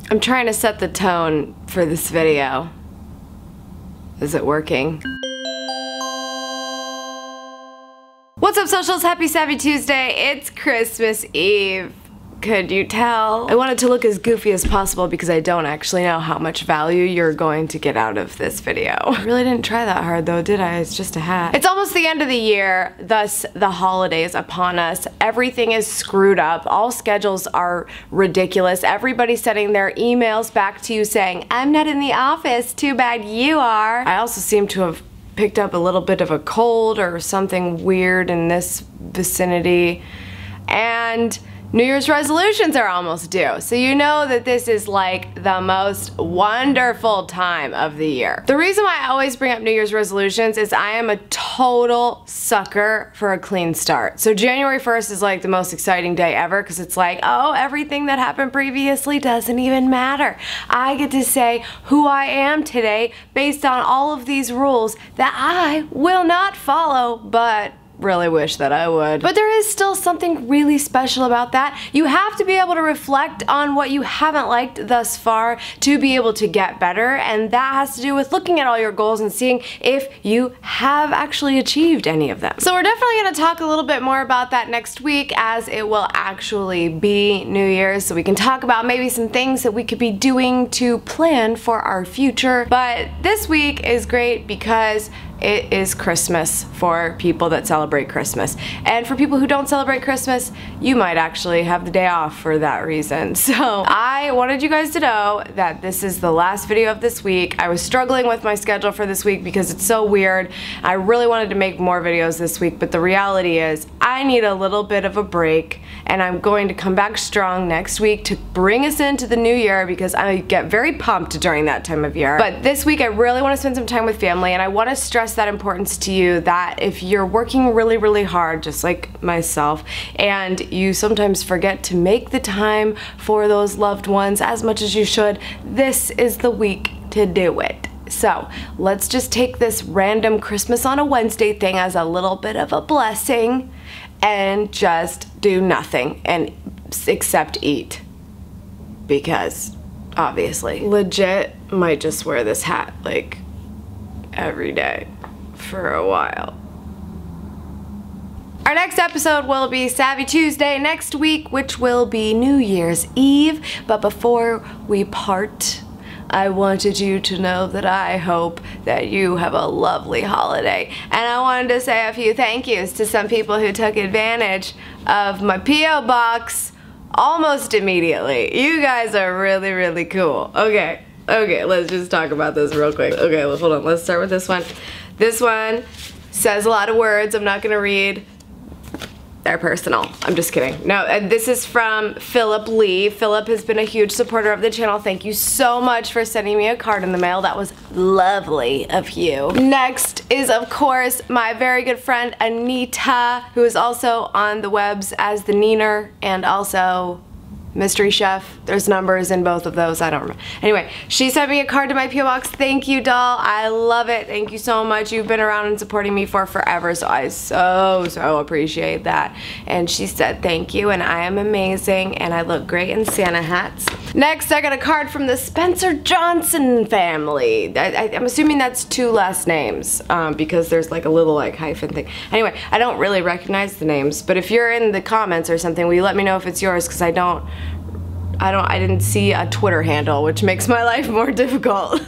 I'm trying to set the tone for this video. Is it working? What's up, socials? Happy Savvy Tuesday. It's Christmas Eve. Could you tell? I wanted to look as goofy as possible because I don't actually know how much value you're going to get out of this video. I really didn't try that hard though, did I? It's just a hat. It's almost the end of the year, thus the holidays upon us. Everything is screwed up. All schedules are ridiculous. Everybody's sending their emails back to you saying, I'm not in the office, too bad you are. I also seem to have picked up a little bit of a cold or something weird in this vicinity. And New Year's resolutions are almost due, so you know that this is like the most wonderful time of the year. The reason why I always bring up New Year's resolutions is I am a total sucker for a clean start. So January 1st is like the most exciting day ever because it's like, oh, everything that happened previously doesn't even matter. I get to say who I am today based on all of these rules that I will not follow, but really wish that I would. But there is still something really special about that. You have to be able to reflect on what you haven't liked thus far to be able to get better, and that has to do with looking at all your goals and seeing if you have actually achieved any of them. So we're definitely going to talk a little bit more about that next week as it will actually be New Year's, so we can talk about maybe some things that we could be doing to plan for our future. But this week is great because it is Christmas for people that celebrate Christmas. And for people who don't celebrate Christmas, you might actually have the day off for that reason. So I wanted you guys to know that this is the last video of this week. I was struggling with my schedule for this week because it's so weird. I really wanted to make more videos this week, but the reality is I need a little bit of a break, and I'm going to come back strong next week to bring us into the new year because I get very pumped during that time of year. But this week I really want to spend some time with family, and I want to stress that importance to you that if you're working really, really hard, just like myself, and you sometimes forget to make the time for those loved ones as much as you should, this is the week to do it. So let's just take this random Christmas on a Wednesday thing as a little bit of a blessing and just do nothing and except eat, because obviously legit might just wear this hat like every day for a while. Our next episode will be Savvy Tuesday next week, which will be New Year's Eve. But before we part, I wanted you to know that I hope that you have a lovely holiday. And I wanted to say a few thank yous to some people who took advantage of my P.O. box almost immediately. You guys are really, really cool. Okay, let's just talk about this real quick. Okay, hold on, let's start with this one. This one says a lot of words I'm not gonna read. They're personal. I'm just kidding. No, this is from Philip Lee. Philip has been a huge supporter of the channel. Thank you so much for sending me a card in the mail. That was lovely of you. Next is, of course, my very good friend Anita, who is also on the webs as the Neener and also Mystery Chef. There's numbers in both of those. I don't remember. Anyway, she sent me a card to my P.O. box. Thank you, doll. I love it. Thank you so much. You've been around and supporting me for forever, so I so appreciate that. And she said thank you, and I am amazing, and I look great in Santa hats. Next, I got a card from the Spencer Johnson family. I'm assuming that's two last names because there's like a little like hyphen thing. Anyway, I don't really recognize the names, but if you're in the comments or something, will you let me know if it's yours, because I didn't see a Twitter handle, which makes my life more difficult.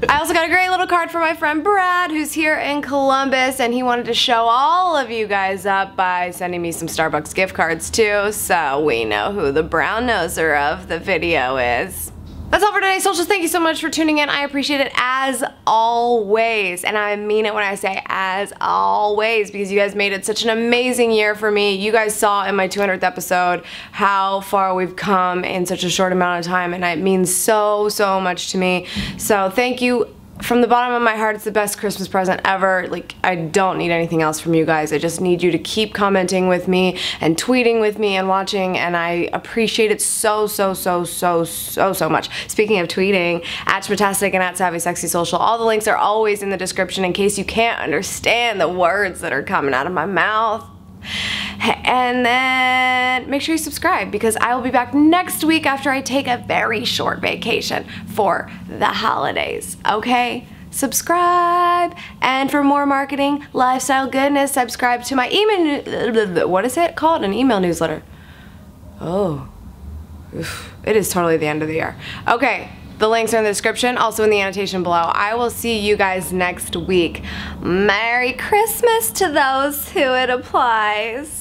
I also got a great little card from my friend Brad, who's here in Columbus, and he wanted to show all of you guys up by sending me some Starbucks gift cards too, so we know who the brown noser of the video is. That's all for today, socials. Thank you so much for tuning in. I appreciate it as always. And I mean it when I say as always, because you guys made it such an amazing year for me. You guys saw in my 200th episode how far we've come in such a short amount of time, and it means so much to me. So thank you. From the bottom of my heart, it's the best Christmas present ever. Like, I don't need anything else from you guys. I just need you to keep commenting with me and tweeting with me and watching, and I appreciate it so much. Speaking of tweeting, at Schmittastic and at Savvy Sexy Social, all the links are always in the description in case you can't understand the words that are coming out of my mouth. And then make sure you subscribe because I will be back next week after I take a very short vacation for the holidays, okay? Subscribe, and for more marketing, lifestyle goodness, subscribe to my email, what is it called? An email newsletter. Oh, oof. It is totally the end of the year. Okay, the links are in the description, also in the annotation below. I will see you guys next week. Merry Christmas to those who it applies.